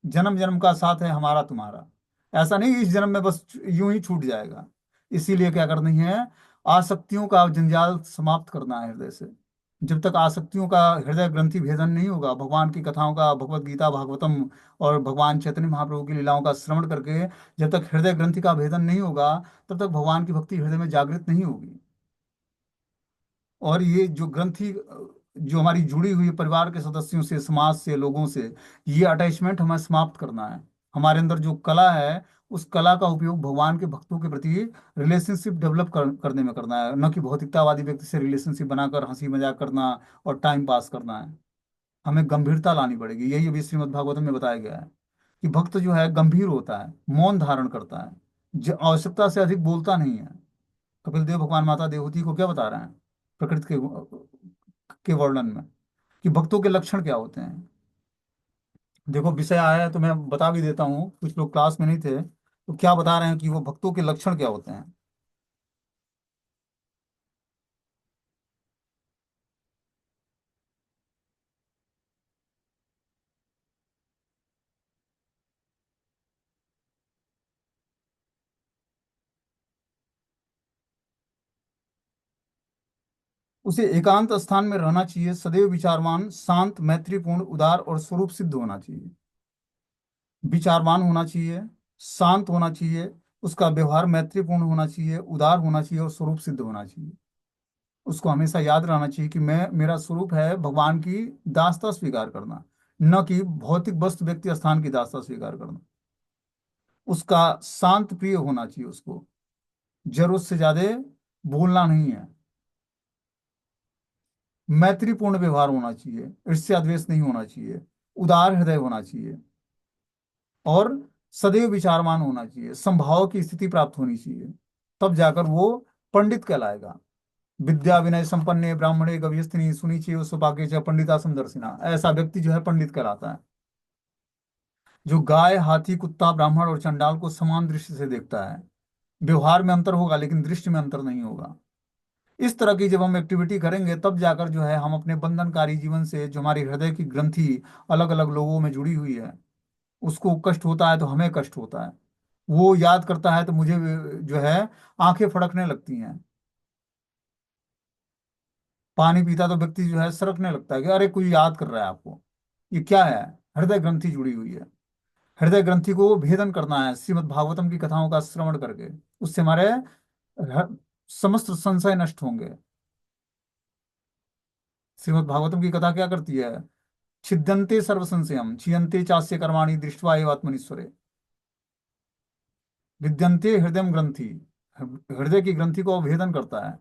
जन्म जन्म का साथ है हमारा तुम्हारा। ऐसा नहीं कि इस जन्म में बस यूं ही छूट जाएगा। इसीलिए क्या करनी है, आसक्तियों का जंजाल समाप्त करना है हृदय से। जब तक आसक्तियों का हृदय ग्रंथि भेदन नहीं होगा, भगवान की कथाओं का, भगवत गीता भागवतम और भगवान चैतन्य महाप्रभु की लीलाओं का श्रवण करके जब तक हृदय ग्रंथि का भेदन नहीं होगा, तब तक भगवान की भक्ति हृदय में जागृत नहीं होगी। और ये जो ग्रंथि जो हमारी जुड़ी हुई परिवार के सदस्यों से, समाज से, लोगों से, ये अटैचमेंट हमें समाप्त करना है। हमारे अंदर जो कला है, उस कला का उपयोग भगवान के भक्तों के प्रति रिलेशनशिप डेवलप करने में करना है, न कि भौतिकतावादी व्यक्ति से रिलेशनशिप बनाकर हंसी मजाक करना और टाइम पास करना है। हमें गंभीरता लानी पड़ेगी। यही अभी श्रीमद् भागवतम में बताया गया है कि भक्त जो है गंभीर होता है, मौन धारण करता है, आवश्यकता से अधिक बोलता नहीं है। कपिल देव भगवान माता देवहूति को क्या बता रहे हैं प्रकृति के वर्णन में, कि भक्तों के लक्षण क्या होते हैं। देखो विषय आया है तो मैं बता भी देता हूँ, कुछ लोग क्लास में नहीं थे तो क्या बता रहे हैं कि वो भक्तों के लक्षण क्या होते हैं। उसे एकांत स्थान में रहना चाहिए, सदैव विचारवान, शांत, मैत्रीपूर्ण, उदार और स्वरूप सिद्ध होना चाहिए। विचारवान होना चाहिए, शांत होना चाहिए, उसका व्यवहार मैत्रीपूर्ण होना चाहिए, उदार होना चाहिए और स्वरूप सिद्ध होना चाहिए। उसको हमेशा याद रहना चाहिए कि मैं, मेरा स्वरूप है भगवान की दासता स्वीकार करना, न कि भौतिक वस्तु व्यक्ति स्थान की दासता स्वीकार करना। उसका शांत प्रिय होना चाहिए, उसको जरूरत से ज्यादा बोलना नहीं है। मैत्रीपूर्ण व्यवहार होना चाहिए, ईर्ष्या द्वेष नहीं होना चाहिए, उदार हृदय होना चाहिए और सदैव विचारमान होना चाहिए, समभाव की स्थिति प्राप्त होनी चाहिए। तब जाकर वो पंडित कहलाएगा। विद्या विनय संपन्ने ब्राह्मणे गव्यस्तिनी सुनी चाहिए सुपाके च पंडिता समदर्शिना, ऐसा व्यक्ति जो है पंडित कहलाता है। जो गाय, हाथी, कुत्ता, ब्राह्मण और चंडाल को समान दृष्टि से देखता है। व्यवहार में अंतर होगा लेकिन दृष्टि में अंतर नहीं होगा। इस तरह की जब हम एक्टिविटी करेंगे तब जाकर जो है हम अपने बंधनकारी जीवन से, जो हमारी हृदय की ग्रंथि अलग अलग लोगों में जुड़ी हुई है, उसको कष्ट होता है तो हमें कष्ट होता है, वो याद करता है तो मुझे जो है आंखें फड़कने लगती हैं। पानी पीता तो व्यक्ति जो है सरकने लगता है कि अरे कोई याद कर रहा है आपको। ये क्या है? हृदय ग्रंथि जुड़ी हुई है। हृदय ग्रंथि को भेदन करना है श्रीमद् भागवतम की कथाओं का श्रवण करके। उससे हमारे समस्त संशय नष्ट होंगे। श्रीमद् भागवतम की कथा क्या करती है? छिद्यन्ते सर्व संशयम क्षीयन्ते चास्य कर्माणि दृष्ट्वा एव आत्मनीश्वरे, विद्यन्ते हृदय ग्रंथि। हृदय की ग्रंथि को भेदन करता है।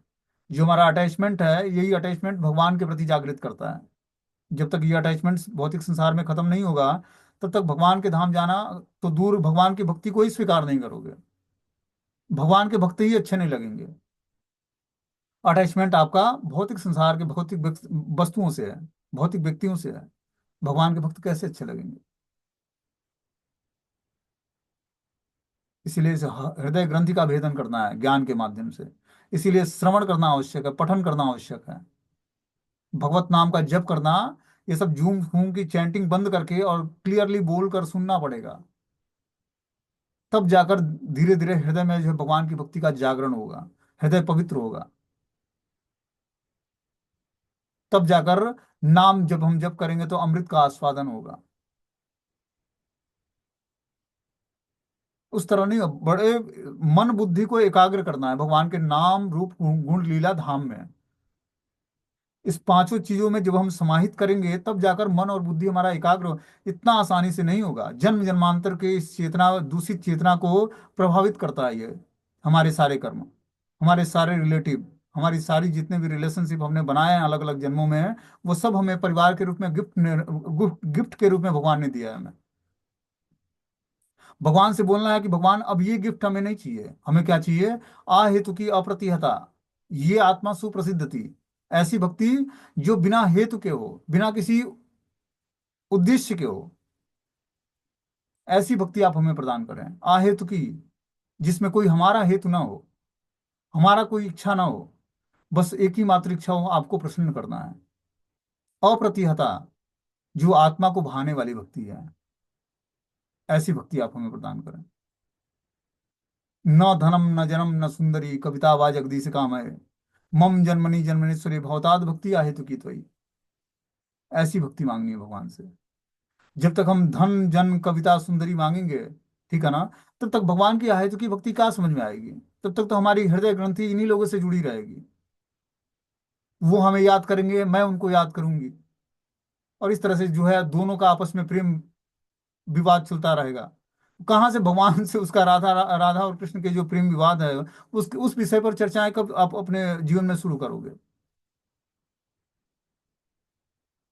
जो हमारा अटैचमेंट है, यही अटैचमेंट भगवान के प्रति जागृत करता है। जब तक ये अटैचमेंट भौतिक संसार में खत्म नहीं होगा, तब तक भगवान के धाम जाना तो दूर, भगवान की भक्ति को ही स्वीकार नहीं करोगे। भगवान के भक्त ही अच्छे नहीं लगेंगे। अटैचमेंट आपका भौतिक संसार के भौतिक वस्तुओं से है, भौतिक व्यक्तियों से है। भगवान के भक्त कैसे अच्छे लगेंगे? इसीलिए इस हृदय ग्रंथि का भेदन करना है ज्ञान के माध्यम से। इसीलिए श्रवण करना आवश्यक है, पठन करना आवश्यक है, भगवत नाम का जप करना। ये सब झूम फूम की चैंटिंग बंद करके और क्लियरली बोल कर सुनना पड़ेगा। तब जाकर धीरे धीरे हृदय में जो है भगवान की भक्ति का जागरण होगा, हृदय पवित्र होगा। तब जाकर नाम जब हम जप करेंगे तो अमृत का आस्वादन होगा। उस तरह नहीं, बड़े मन बुद्धि को एकाग्र करना है भगवान के नाम रूप गुण लीला धाम में। इस पांचों चीजों में जब हम समाहित करेंगे तब जाकर मन और बुद्धि हमारा एकाग्र। इतना आसानी से नहीं होगा। जन्म जन्मांतर के इस चेतना, दूषित चेतना को प्रभावित करता है ये हमारे सारे कर्म, हमारे सारे रिलेटिव, हमारी सारी जितने भी रिलेशनशिप हमने बनाए हैं अलग अलग जन्मों में, वो सब हमें परिवार के रूप में गिफ्ट के रूप में भगवान ने दिया है हमें। भगवान से बोलना है कि भगवान अब ये गिफ्ट हमें नहीं चाहिए, हमें क्या चाहिए? आ हेतु की अप्रतिहता, ये आत्मा सुप्रसिद्ध थी। ऐसी भक्ति जो बिना हेतु के हो, बिना किसी उद्देश्य के हो, ऐसी भक्ति आप हमें प्रदान करें। आ हेतु की, जिसमें कोई हमारा हेतु ना हो, हमारा कोई इच्छा ना हो, बस एक ही मात्र इच्छा हो, आपको प्रसन्न करना है। अप्रतिहता, जो आत्मा को भाने वाली भक्ति है, ऐसी भक्ति आप हमें प्रदान करें। न धनम न जन्म न सुंदरी कविता वा जगदीश काम है, मम जन्मनि जन्मनेश्वरी भवताद भक्ति आहे तो की त्वयि। ऐसी भक्ति मांगनी है भगवान से। जब तक हम धन जन कविता सुंदरी मांगेंगे, ठीक है ना, तब तक भगवान की आहे तो की भक्ति क्या समझ में आएगी। तब तक तो हमारी हृदय ग्रंथि इन्हीं लोगों से जुड़ी रहेगी। वो हमें याद करेंगे, मैं उनको याद करूंगी, और इस तरह से जो है दोनों का आपस में प्रेम विवाद चलता रहेगा। कहाँ से भगवान से उसका राधा राधा और कृष्ण के जो प्रेम विवाद है, उस विषय पर चर्चाएं कब आप अपने जीवन में शुरू करोगे,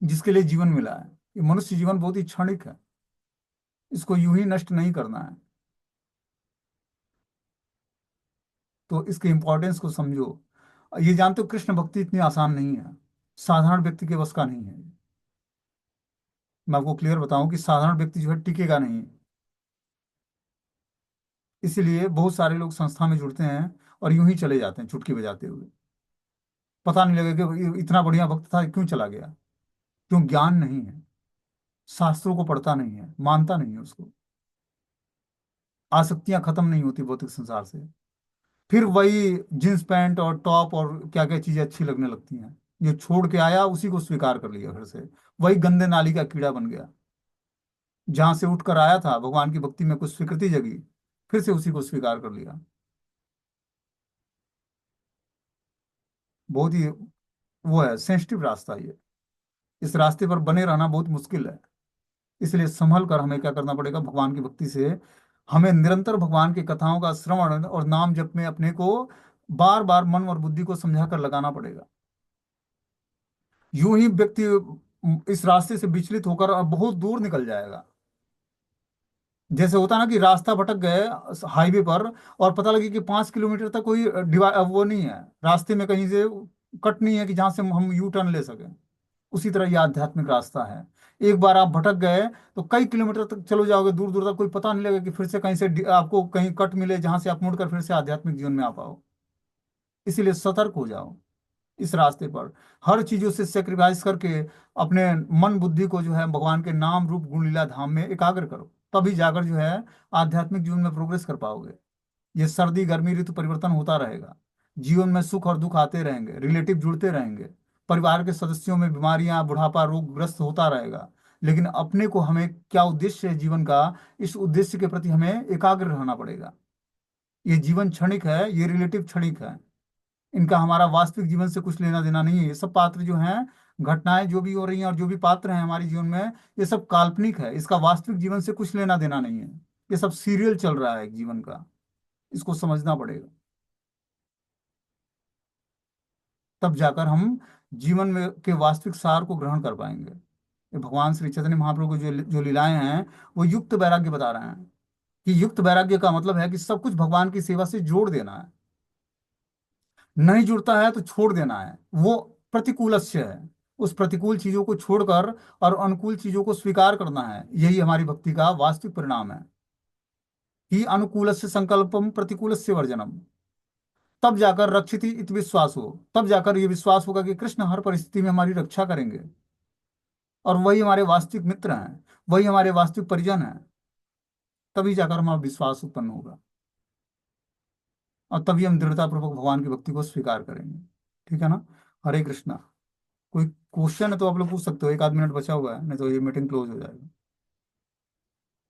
जिसके लिए जीवन मिला है। ये मनुष्य जीवन बहुत ही क्षणिक है, इसको यूं ही नष्ट नहीं करना है। तो इसके इंपॉर्टेंस को समझो। ये जानते हो कृष्ण भक्ति इतनी आसान नहीं है, साधारण व्यक्ति के बस का नहीं है। मैं आपको क्लियर बताऊं कि साधारण व्यक्ति जो है टिकेगा नहीं। इसीलिए बहुत सारे लोग संस्था में जुड़ते हैं और यूं ही चले जाते हैं चुटकी बजाते हुए। पता नहीं लगेगा कि ये इतना बढ़िया भक्त था, क्यों चला गया। क्यों? ज्ञान नहीं है, शास्त्रों को पढ़ता नहीं है, मानता नहीं है उसको। आसक्तियां खत्म नहीं होती भौतिक संसार से। फिर वही जींस पैंट और टॉप और क्या क्या चीजें अच्छी लगने लगती हैं। जो छोड़ के आया उसी को स्वीकार कर लिया, फिर से वही गंदे नाली का कीड़ा बन गया। जहां से उठकर आया था, भगवान की भक्ति में कुछ स्वीकृति जगी, फिर से उसी को स्वीकार कर लिया। बहुत ही वो है सेंसिटिव रास्ता ये। इस रास्ते पर बने रहना बहुत मुश्किल है। इसलिए संभल कर हमें क्या करना पड़ेगा, भगवान की भक्ति से हमें निरंतर भगवान की कथाओं का श्रवण और नाम जप में अपने को बार बार मन और बुद्धि को समझा कर लगाना पड़ेगा। यूं ही व्यक्ति इस रास्ते से विचलित होकर बहुत दूर निकल जाएगा। जैसे होता ना कि रास्ता भटक गए हाईवे पर, और पता लगे कि 5 किलोमीटर तक कोई वो नहीं है, रास्ते में कहीं से कट नहीं है कि जहां से हम यू टर्न ले सकें। उसी तरह ये आध्यात्मिक रास्ता है। एक बार आप भटक गए तो कई किलोमीटर तक चलो जाओगे, दूर दूर तक कोई पता नहीं लगेगा कि फिर से कहीं से आपको कहीं कट मिले जहां से आप मुड़कर फिर से आध्यात्मिक जीवन में आ पाओ। इसीलिए सतर्क हो जाओ इस रास्ते पर। हर चीजों से सेक्रीफाइस करके अपने मन बुद्धि को जो है भगवान के नाम रूप गुण लीला धाम में एकाग्र करो, तभी जाकर जो है आध्यात्मिक जीवन में प्रोग्रेस कर पाओगे। ये सर्दी गर्मी ऋतु परिवर्तन होता रहेगा, जीवन में सुख और दुख आते रहेंगे, रिलेटिव जुड़ते रहेंगे, परिवार के सदस्यों में बीमारियां बुढ़ापा रोग ग्रस्त होता रहेगा। लेकिन अपने को हमें क्या उद्देश्य है जीवन का, इस उद्देश्य के प्रति हमें एकाग्र रहना पड़ेगा। ये जीवन क्षणिक है, ये रिलेटिव क्षणिक है। इनका हमारा वास्तविक जीवन से कुछ लेना देना नहीं है। ये सब पात्र जो हैं, घटनाएं जो भी हो रही हैं और जो भी पात्र हैं हमारे जीवन में, ये सब काल्पनिक है, इसका वास्तविक जीवन से कुछ लेना देना नहीं है। ये सब सीरियल चल रहा है एक जीवन का, इसको समझना पड़ेगा। तब जाकर हम जीवन में के वास्तविक सार को ग्रहण कर पाएंगे। ये भगवान श्री चैतन्य महाप्रभु को जो जो लीलाएं हैं, वो युक्त वैराग्य बता रहे हैं। कि युक्त वैराग्य का मतलब है कि सब कुछ भगवान की सेवा से जोड़ देना है। नहीं जुड़ता है तो छोड़ देना है, वो प्रतिकूलस्य है। उस प्रतिकूल चीजों को छोड़कर और अनुकूल चीजों को स्वीकार करना है, यही हमारी भक्ति का वास्तविक परिणाम है। कि अनुकूलस्य संकल्पम प्रतिकूलस्य वर्जनम। तब जाकर रक्षिति इत विश्वास हो, तब जाकर ये विश्वास होगा कि कृष्ण हर परिस्थिति में हमारी रक्षा करेंगे, और वही हमारे वास्तविक मित्र हैं, वही हमारे वास्तविक परिजन हैं। तभी जाकर हमारा विश्वास उत्पन्न होगा, और तभी हम दृढ़तापूर्वक भगवान की भक्ति को स्वीकार करेंगे। ठीक है ना। हरे कृष्णा। कोई क्वेश्चन है तो आप लोग पूछ सकते हो, 1 आध मिनट बचा हुआ है, नहीं तो ये मीटिंग क्लोज हो जाएगी।